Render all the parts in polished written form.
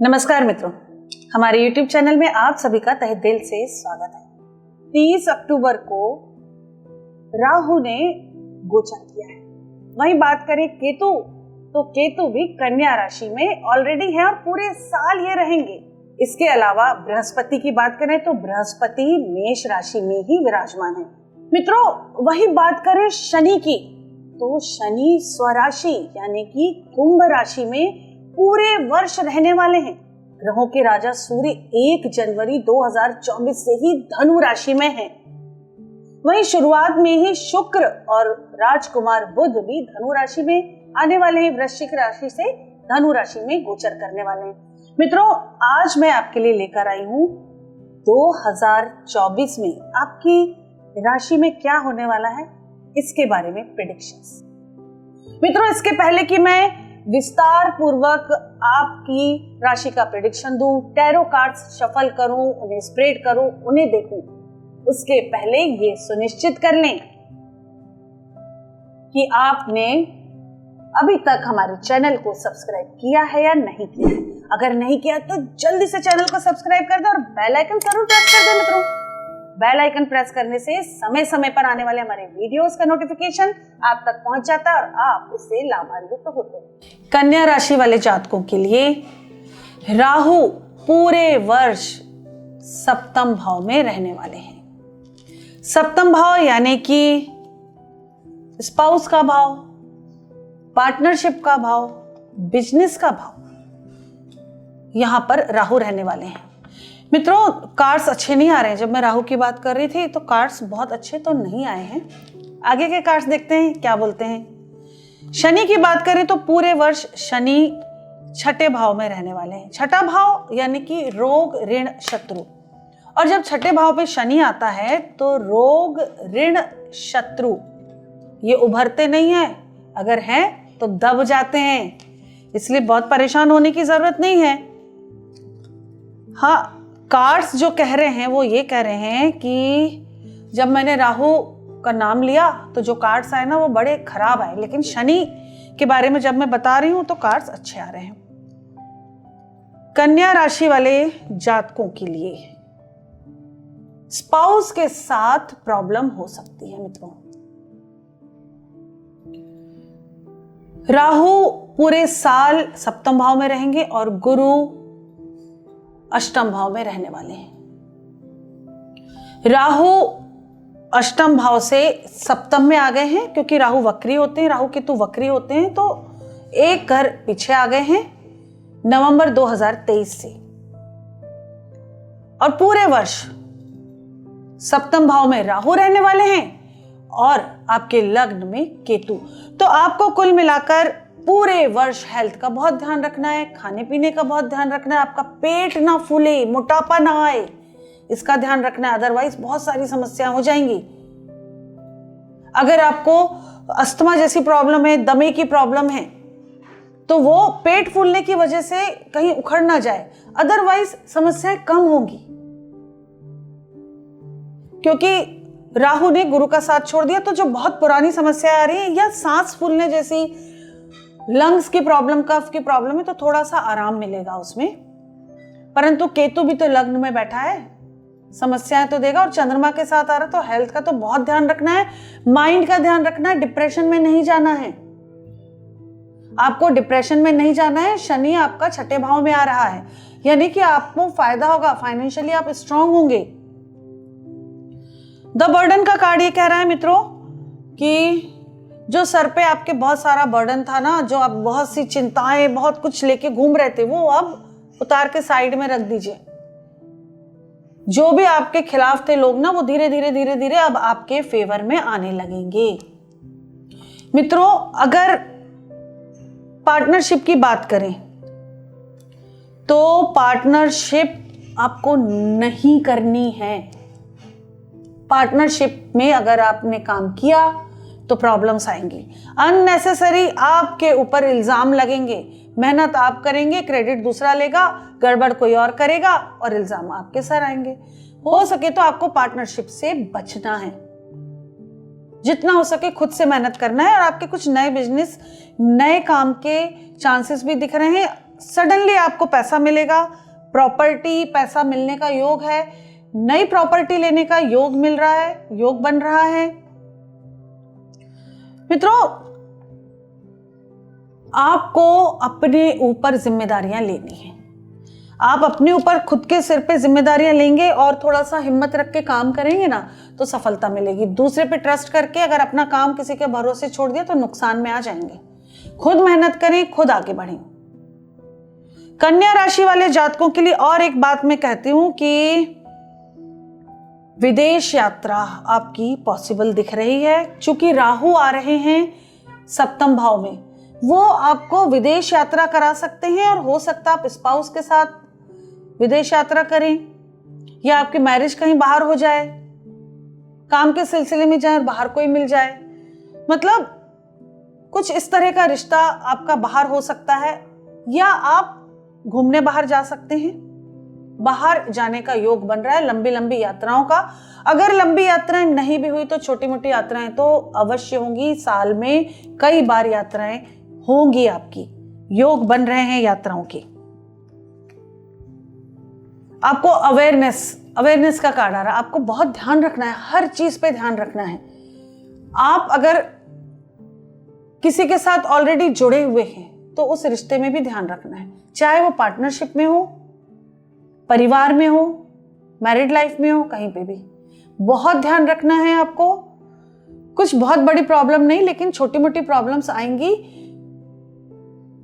नमस्कार मित्रों, हमारे YouTube चैनल में आप सभी का तहे दिल से स्वागत है। 30 अक्टूबर को राहु ने गोचर किया है। वहीं बात करें केतु, तो केतु भी कन्या राशि में ऑलरेडी है और पूरे साल ये रहेंगे। इसके अलावा बृहस्पति की बात करें तो बृहस्पति मेष राशि में ही विराजमान है। मित्रों, वही बात करें शनि की, तो शनि स्वराशि यानी कि कुंभ राशि में पूरे वर्ष रहने वाले हैं। ग्रहों के राजा सूर्य 1 जनवरी 2024 से ही धनु राशि में हैं। वहीं शुरुआत में ही शुक्र और राजकुमार बुध भी धनु राशि में आने वाले हैं। वृश्चिक राशि से धनु राशि में गोचर करने वाले हैं। मित्रों, आज मैं आपके लिए लेकर आई हूं 2024 में आपकी राशि में क्या होने वाला है, इसके बारे में प्रेडिक्शंस। मित्रों, इसके पहले कि मैं विस्तार पूर्वक आपकी राशि का प्रेडिक्शन दूं, टैरो कार्ड्स शफल करूं, उन्हें स्प्रेड करूं, उन्हें देखूं, उसके पहले ये सुनिश्चित कर लें कि आपने अभी तक हमारे चैनल को सब्सक्राइब किया है या नहीं किया है। अगर नहीं किया तो जल्दी से चैनल को सब्सक्राइब कर दे और बेल आइकन जरूर प्रेस कर दे। मित्रों, बेल आइकन प्रेस करने से समय समय पर आने वाले हमारे वीडियोस का नोटिफिकेशन आप तक पहुंच जाता है और आप उससे लाभान्वित होते हैं। कन्या राशि वाले जातकों के लिए राहु पूरे वर्ष सप्तम भाव में रहने वाले हैं। सप्तम भाव यानी कि स्पाउस का भाव, पार्टनरशिप का भाव, बिजनेस का भाव, यहां पर राहु रहने वाले हैं। मित्रों, कार्ड्स अच्छे नहीं आ रहे हैं। जब मैं राहु की बात कर रही थी तो कार्ड्स बहुत अच्छे तो नहीं आए हैं। आगे के कार्ड्स देखते हैं क्या बोलते हैं। शनि की बात करें तो पूरे वर्ष शनि छठे भाव में रहने वाले हैं। छठा भाव यानी कि रोग, ऋण, शत्रु। और जब छठे भाव पे शनि आता है तो रोग, ऋण, शत्रु ये उभरते नहीं है, अगर हैं तो दब जाते हैं। इसलिए बहुत परेशान होने की जरूरत नहीं है। हाँ, कार्ड्स जो कह रहे हैं वो ये कह रहे हैं कि जब मैंने राहु का नाम लिया तो जो कार्ड्स आए ना वो बड़े खराब आए, लेकिन शनि के बारे में जब मैं बता रही हूं तो कार्ड्स अच्छे आ रहे हैं। कन्या राशि वाले जातकों के लिए स्पाउस के साथ प्रॉब्लम हो सकती है। मित्रों, राहु पूरे साल सप्तम भाव में रहेंगे और गुरु अष्टम भाव में रहने वाले हैं। राहु अष्टम भाव से सप्तम में आ गए हैं क्योंकि राहु वक्री होते हैं, राहु केतु वक्री होते हैं, तो एक घर पीछे आ गए हैं नवंबर 2023 से। और पूरे वर्ष सप्तम भाव में राहु रहने वाले हैं और आपके लग्न में केतु। तो आपको कुल मिलाकर पूरे वर्ष हेल्थ का बहुत ध्यान रखना है, खाने पीने का बहुत ध्यान रखना है, आपका पेट ना फूले, मोटापा ना आए, इसका ध्यान रखना है। अदरवाइज बहुत सारी समस्याएं हो जाएंगी। अगर आपको अस्थमा जैसी प्रॉब्लम है, दमे की प्रॉब्लम है, तो वो पेट फूलने की वजह से कहीं उखड़ ना जाए, अदरवाइज समस्याएं कम होंगी। क्योंकि राहु ने गुरु का साथ छोड़ दिया तो जो बहुत पुरानी समस्या आ रही है या सांस फूलने जैसी, लंग्स की प्रॉब्लम, कफ की प्रॉब्लम है, तो थोड़ा सा आराम मिलेगा उसमें। परंतु केतु भी तो लग्न में बैठा है, समस्याएं तो देगा और चंद्रमा के साथ आ रहा, तो हेल्थ का तो बहुत ध्यान रखना है, माइंड का ध्यान रखना है। डिप्रेशन में नहीं जाना है, आपको डिप्रेशन में नहीं जाना है। शनि आपका छठे भाव में आ रहा है, यानी कि आपको फायदा होगा, फाइनेंशियली आप स्ट्रांग होंगे। द बर्डन का कार्ड ये कह रहा है मित्रों कि जो सर पे आपके बहुत सारा बर्डन था ना, जो आप बहुत सी चिंताएं, बहुत कुछ लेके घूम रहे थे, वो अब उतार के साइड में रख दीजिए। जो भी आपके खिलाफ थे लोग ना, वो धीरे धीरे अब आपके फेवर में आने लगेंगे। मित्रों, अगर पार्टनरशिप की बात करें तो पार्टनरशिप आपको नहीं करनी है। पार्टनरशिप में अगर आपने काम किया तो प्रॉब्लम्स आएंगी। अननेसेसरी आपके ऊपर इल्जाम लगेंगे। मेहनत आप करेंगे, क्रेडिट दूसरा लेगा, गड़बड़ कोई और करेगा और इल्जाम आपके सर आएंगे। हो सके तो आपको पार्टनरशिप से बचना है। जितना हो सके खुद से मेहनत करना है और आपके कुछ नए बिजनेस, नए काम के चांसेस भी दिख रहे हैं। सडनली आपको पैसा मिलेगा, प्रॉपर्टी पैसा मिलने का योग है, नई प्रॉपर्टी लेने का योग मिल रहा है, योग बन रहा है। मित्रों, आपको अपने ऊपर जिम्मेदारियां लेनी है। आप अपने ऊपर खुद के सिर पे जिम्मेदारियां लेंगे और थोड़ा सा हिम्मत रख के काम करेंगे ना तो सफलता मिलेगी। दूसरे पे ट्रस्ट करके अगर अपना काम किसी के भरोसे छोड़ दिया तो नुकसान में आ जाएंगे। खुद मेहनत करें, खुद आगे बढ़ें। कन्या राशि वाले जातकों के लिए और एक बात मैं कहती हूं कि विदेश यात्रा आपकी पॉसिबल दिख रही है। चूंकि राहु आ रहे हैं सप्तम भाव में, वो आपको विदेश यात्रा करा सकते हैं और हो सकता है आप स्पाउस के साथ विदेश यात्रा करें या आपकी मैरिज कहीं बाहर हो जाए, काम के सिलसिले में जाए और बाहर कोई मिल जाए। मतलब कुछ इस तरह का रिश्ता आपका बाहर हो सकता है, या आप घूमने बाहर जा सकते हैं। बाहर जाने का योग बन रहा है लंबी लंबी यात्राओं का। अगर लंबी यात्राएं नहीं भी हुई तो छोटी मोटी यात्राएं तो अवश्य होंगी। साल में कई बार यात्राएं होंगी, आपकी योग बन रहे हैं यात्राओं के। आपको अवेयरनेस का कार्ड आ रहा है। आपको बहुत ध्यान रखना है, हर चीज पे ध्यान रखना है। आप अगर किसी के साथ ऑलरेडी जुड़े हुए हैं तो उस रिश्ते में भी ध्यान रखना है, चाहे वो पार्टनरशिप में हो, परिवार में हो, मैरिड लाइफ में हो, कहीं पे भी बहुत ध्यान रखना है आपको। कुछ बहुत बड़ी प्रॉब्लम नहीं, लेकिन छोटी मोटी प्रॉब्लम्स आएंगी।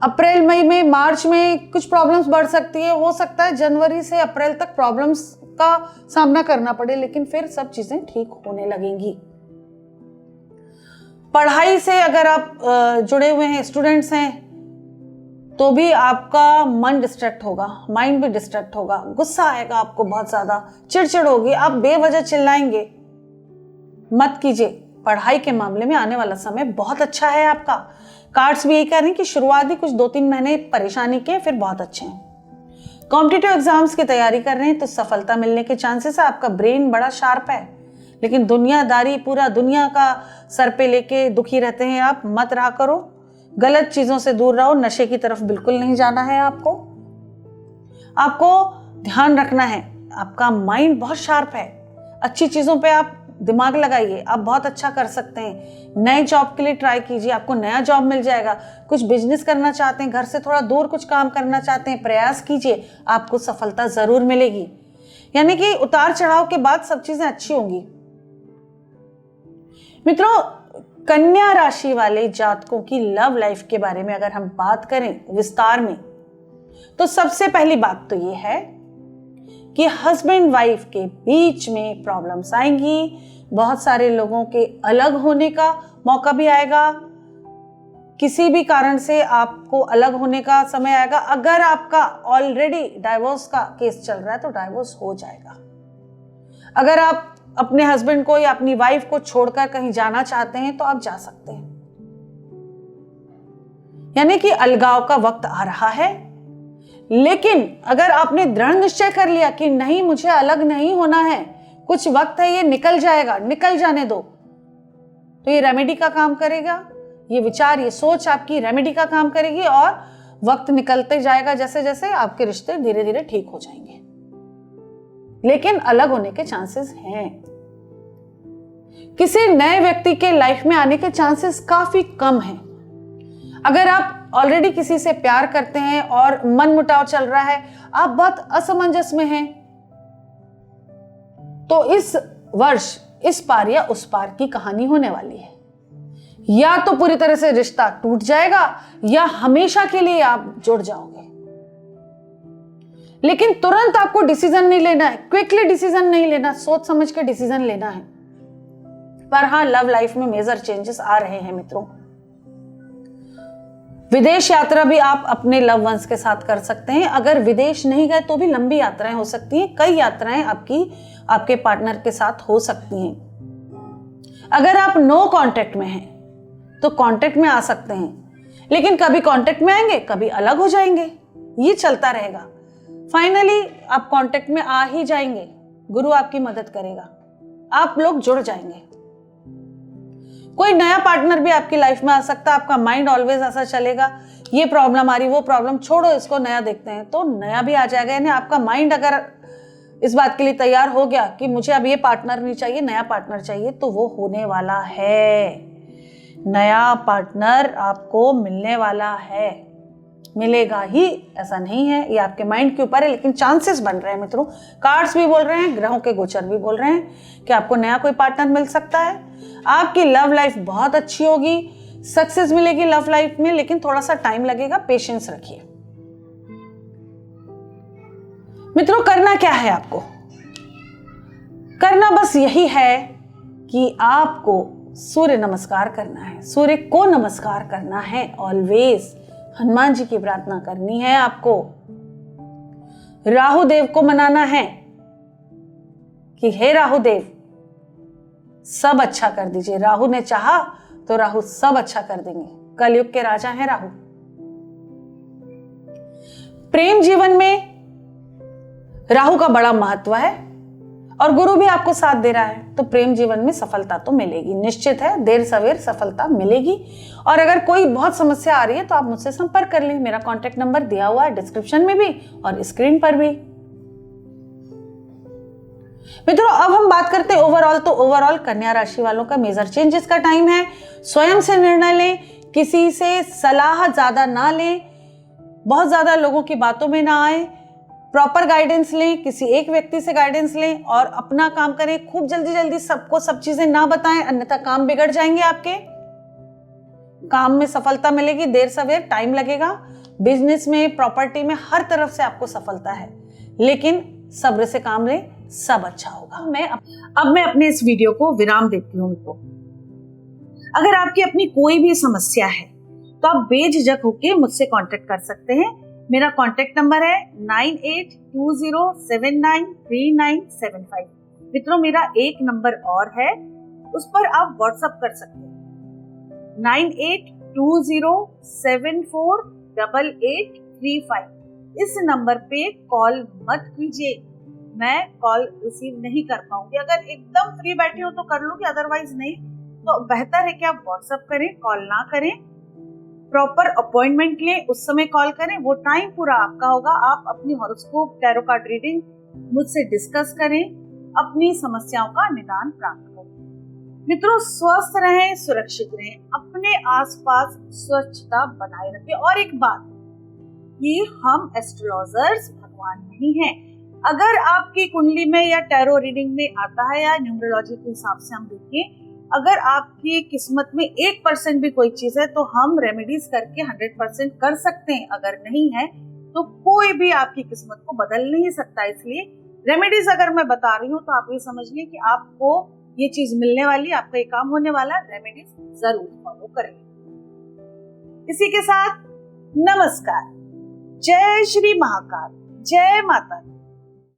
अप्रैल मई में, मार्च में कुछ प्रॉब्लम्स बढ़ सकती है। हो सकता है जनवरी से अप्रैल तक प्रॉब्लम्स का सामना करना पड़े, लेकिन फिर सब चीजें ठीक होने लगेंगी। पढ़ाई से अगर आप जुड़े हुए हैं, स्टूडेंट्स हैं, तो भी आपका मन डिस्ट्रैक्ट होगा, माइंड भी डिस्ट्रैक्ट होगा, गुस्सा आएगा आपको, बहुत ज्यादा चिड़चिड़ होगी, आप बेवजह चिल्लाएंगे। मत कीजिए। पढ़ाई के मामले में आने वाला समय बहुत अच्छा है आपका। कार्ड्स भी यही कह रहे हैं कि शुरुआती कुछ 2-3 महीने परेशानी के, फिर बहुत अच्छे हैं। कॉम्पिटिटिव एग्जाम्स की तैयारी कर रहे हैं तो सफलता मिलने के चांसेस है। आपका ब्रेन बड़ा शार्प है, लेकिन दुनियादारी, पूरा दुनिया का सर पे लेके दुखी रहते हैं आप। मत रहा करो, गलत चीजों से दूर रहो, नशे की तरफ बिल्कुल नहीं जाना है आपको। ध्यान रखना है, आपका माइंड बहुत शार्प है। अच्छी चीजों पे आप दिमाग लगाइए, आप बहुत अच्छा कर सकते हैं। नए जॉब के लिए ट्राई कीजिए, आपको नया जॉब मिल जाएगा। कुछ बिजनेस करना चाहते हैं, घर से थोड़ा दूर कुछ काम करना चाहते हैं, प्रयास कीजिए, आपको सफलता जरूर मिलेगी। यानी कि उतार चढ़ाव के बाद सब चीजें अच्छी होंगी। मित्रों, कन्या राशि वाले जातकों की लव लाइफ के बारे में अगर हम बात करें विस्तार में, तो सबसे पहली बात तो ये है कि हस्बैंड वाइफ के बीच में प्रॉब्लम्स आएंगी। बहुत सारे लोगों के अलग होने का मौका भी आएगा। किसी भी कारण से आपको अलग होने का समय आएगा। अगर आपका ऑलरेडी डाइवोर्स का केस चल रहा है तो डाइवोर्स हो जाएगा। अगर आप अपने हस्बैंड को या अपनी वाइफ को छोड़कर कहीं जाना चाहते हैं तो आप जा सकते हैं। यानी कि अलगाव का वक्त आ रहा है। लेकिन अगर आपने दृढ़ निश्चय कर लिया कि नहीं, मुझे अलग नहीं होना है, कुछ वक्त है, ये निकल जाएगा, निकल जाने दो, तो ये रेमेडी का काम करेगा। ये विचार, ये सोच आपकी रेमेडी का काम करेगी और वक्त निकलते जाएगा। जैसे जैसे आपके रिश्ते धीरे धीरे ठीक हो जाएंगे। लेकिन अलग होने के चांसेस हैं। किसी नए व्यक्ति के लाइफ में आने के चांसेस काफी कम हैं। अगर आप ऑलरेडी किसी से प्यार करते हैं और मनमुटाव चल रहा है, आप बहुत असमंजस में हैं, तो इस वर्ष इस पार या उस पार की कहानी होने वाली है। या तो पूरी तरह से रिश्ता टूट जाएगा या हमेशा के लिए आप जुड़ जाओगे। लेकिन तुरंत आपको डिसीजन नहीं लेना है, क्विकली डिसीजन नहीं लेना, सोच समझ के डिसीजन लेना है। पर हाँ, लव लाइफ में मेजर चेंजेस आ रहे हैं मित्रों। विदेश यात्रा भी आप अपने लव वंस के साथ कर सकते हैं। अगर विदेश नहीं गए तो भी लंबी यात्राएं हो सकती हैं। कई यात्राएं आपके पार्टनर के साथ हो सकती हैं। अगर आप नो कांटेक्ट में हैं तो कांटेक्ट में आ सकते हैं, लेकिन कभी कांटेक्ट में आएंगे, कभी अलग हो जाएंगे, ये चलता रहेगा। फाइनली आप कांटेक्ट में आ ही जाएंगे। गुरु आपकी मदद करेगा, आप लोग जुड़ जाएंगे। कोई नया पार्टनर भी आपकी लाइफ में आ सकता है। आपका माइंड ऑलवेज ऐसा चलेगा, ये प्रॉब्लम आ रही, वो प्रॉब्लम छोड़ो, इसको नया देखते हैं, तो नया भी आ जाएगा। यानी आपका माइंड अगर इस बात के लिए तैयार हो गया कि मुझे अब ये पार्टनर नहीं चाहिए, नया पार्टनर चाहिए, तो वो होने वाला है। नया पार्टनर आपको मिलने वाला है, मिलेगा ही, ऐसा नहीं है, ये आपके माइंड के ऊपर है, लेकिन चांसेस बन रहे हैं मित्रों। कार्ड्स भी बोल रहे हैं, ग्रहों के गोचर भी बोल रहे हैं कि आपको नया कोई पार्टनर मिल सकता है। आपकी लव लाइफ बहुत अच्छी होगी, सक्सेस मिलेगी लव लाइफ में, लेकिन थोड़ा सा टाइम लगेगा, पेशेंस रखिए। मित्रों, करना क्या है आपको? करना बस यही है कि आपको सूर्य नमस्कार करना है, सूर्य को नमस्कार करना है ऑलवेज। हनुमान जी की प्रार्थना करनी है आपको। राहु देव को मनाना है कि हे राहु देव, सब अच्छा कर दीजिए। राहु ने चाहा तो राहु सब अच्छा कर देंगे। कलयुग के राजा हैं राहु। प्रेम जीवन में राहु का बड़ा महत्व है और गुरु भी आपको साथ दे रहा है, तो प्रेम जीवन में सफलता तो मिलेगी, निश्चित है, देर सवेर सफलता मिलेगी। और अगर कोई बहुत समस्या आ रही है तो आप मुझसे संपर्क कर लें। मेरा कॉन्टेक्ट नंबर दिया हुआ है डिस्क्रिप्शन में भी और स्क्रीन पर भी। मित्रों, अब हम बात करते हैं ओवरऑल। तो ओवरऑल कन्या राशि वालों का मेजर चेंजेस का टाइम है। स्वयं से निर्णय लें, किसी से सलाह ज्यादा ना लें, बहुत ज्यादा लोगों की बातों में ना आए, प्रॉपर गाइडेंस लें, किसी एक व्यक्ति से गाइडेंस लें और अपना काम करें। खूब जल्दी जल्दी सबको सब चीजें ना बताएं, अन्यथा काम बिगड़ जाएंगे आपके। काम में सफलता मिलेगी, देर सवेर टाइम लगेगा। बिजनेस में, प्रॉपर्टी में, हर तरफ से आपको सफलता है, लेकिन सब्र से काम लें, सब अच्छा होगा। अब मैं अपने इस वीडियो को विराम देती हूँ। अगर आपकी अपनी कोई भी समस्या है तो आप बेझिझक होकर मुझसे कांटेक्ट कर सकते हैं। मेरा कांटेक्ट नंबर है 9820793975। मित्रों, मेरा एक नंबर और है, उस पर आप व्हाट्सएप कर सकते हैं 9820748835। इस नंबर पे कॉल मत कीजिए, मैं कॉल रिसीव नहीं कर पाऊंगी। अगर एकदम फ्री बैठे हो तो कर लूंगी, अदरवाइज नहीं। तो बेहतर है कि आप व्हाट्सएप करें, कॉल ना करें। प्रॉपर अपॉइंटमेंट लें, उस समय कॉल करें, वो टाइम पूरा आपका होगा। आप अपनी हॉरोस्कोप, टैरो कार्ड रीडिंग मुझसे डिस्कस करें, अपनी समस्याओं का निदान प्राप्त करें। मित्रों, स्वस्थ रहें, सुरक्षित रहें, अपने आसपास स्वच्छता बनाए रखें। और एक बात, कि हम एस्ट्रोलॉजर्स भगवान नहीं हैं। अगर आपकी कुंडली में या टैरो रीडिंग में आता है या न्यूमरोलॉजी के हिसाब से हम देखें, अगर आपकी किस्मत में 1% भी कोई चीज है तो हम रेमेडीज करके 100% कर सकते हैं। अगर नहीं है तो कोई भी आपकी किस्मत को बदल नहीं सकता। इसलिए रेमेडीज अगर मैं बता रही हूँ तो आप ये समझ लें कि आपको ये चीज मिलने वाली, आपका ये काम होने वाला, रेमेडीज जरूर फॉलो करें। इसी के साथ नमस्कार, जय श्री महाकाल, जय माता दी।